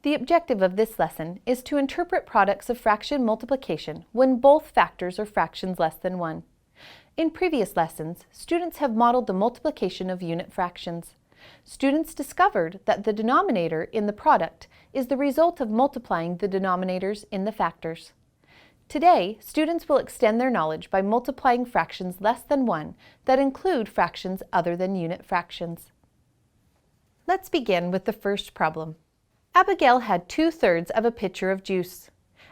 The objective of this lesson is to interpret products of fraction multiplication when both factors are fractions less than 1. In previous lessons, students have modeled the multiplication of unit fractions. Students discovered that the denominator in the product is the result of multiplying the denominators in the factors. Today, students will extend their knowledge by multiplying fractions less than 1 that include fractions other than unit fractions. Let's begin with the first problem. Abigail had 2/3 of a pitcher of juice.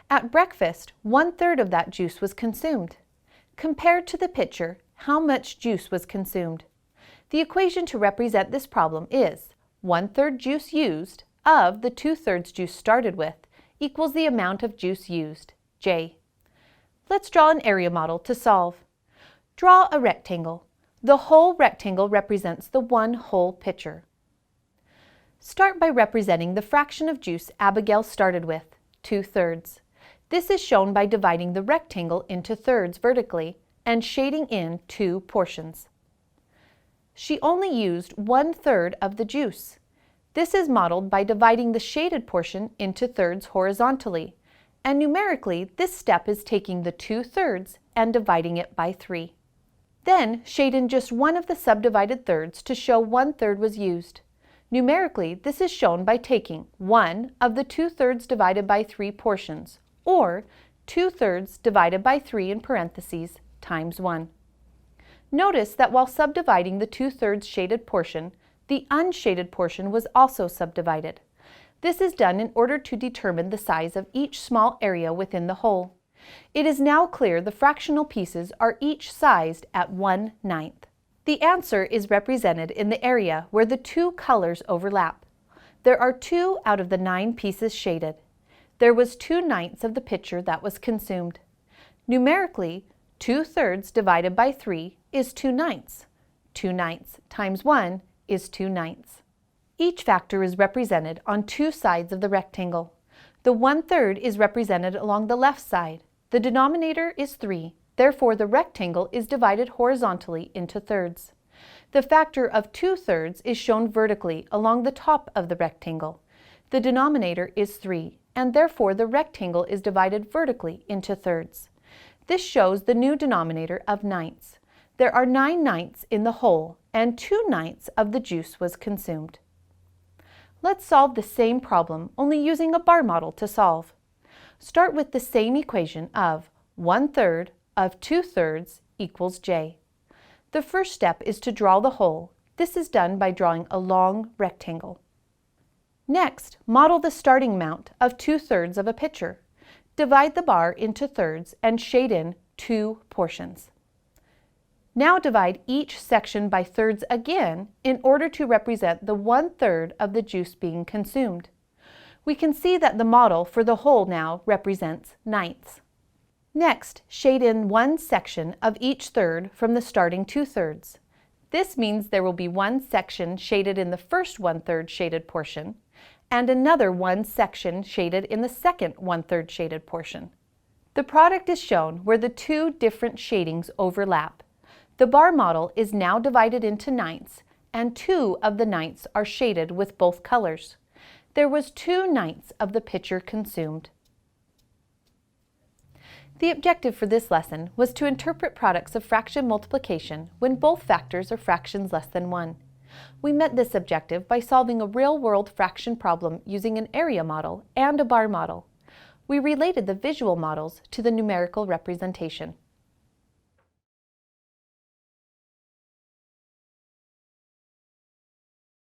At breakfast, 1/3 of that juice was consumed. Compared to the pitcher, how much juice was consumed? The equation to represent this problem is 1/3 juice used of the 2/3 juice started with equals the amount of juice used, J. Let's draw an area model to solve. Draw a rectangle. The whole rectangle represents the one whole pitcher. Start by representing the fraction of juice Abigail started with, 2/3. This is shown by dividing the rectangle into thirds vertically and shading in 2 portions. She only used 1/3 of the juice. This is modeled by dividing the shaded portion into thirds horizontally, and numerically this step is taking the 2/3 and dividing it by 3. Then shade in just one of the subdivided thirds to show 1/3 was used. Numerically, this is shown by taking 1 of the 2/3 divided by 3 portions, or 2/3 divided by 3 in parentheses times 1. Notice that while subdividing the 2/3 shaded portion, the unshaded portion was also subdivided. This is done in order to determine the size of each small area within the whole. It is now clear the fractional pieces are each sized at 1/9. The answer is represented in the area where the two colors overlap. There are 2 out of the 9 pieces shaded. There was 2/9 of the pitcher that was consumed. Numerically, 2/3 divided by 3 is 2/9. 2/9 times 1 is 2/9. Each factor is represented on 2 sides of the rectangle. The 1/3 is represented along the left side. The denominator is 3. Therefore, the rectangle is divided horizontally into thirds. The factor of 2/3 is shown vertically along the top of the rectangle. The denominator is 3, and therefore the rectangle is divided vertically into thirds. This shows the new denominator of 9ths. There are 9/9 in the whole, and 2/9 of the juice was consumed. Let's solve the same problem, only using a bar model to solve. Start with the same equation of 1/3 of 2/3 equals J. The first step is to draw the whole. This is done by drawing a long rectangle. Next, model the starting amount of 2/3 of a pitcher. Divide the bar into thirds and shade in 2 portions. Now divide each section by thirds again in order to represent the 1/3 of the juice being consumed. We can see that the model for the whole now represents 9ths. Next, shade in one section of each third from the starting 2/3. This means there will be one section shaded in the first 1/3 shaded portion and another one section shaded in the second 1/3 shaded portion. The product is shown where the 2 different shadings overlap. The bar model is now divided into 9ths, and 2 of the 9ths are shaded with both colors. There was 2/9 of the pitcher consumed. The objective for this lesson was to interpret products of fraction multiplication when both factors are fractions less than 1. We met this objective by solving a real-world fraction problem using an area model and a bar model. We related the visual models to the numerical representation.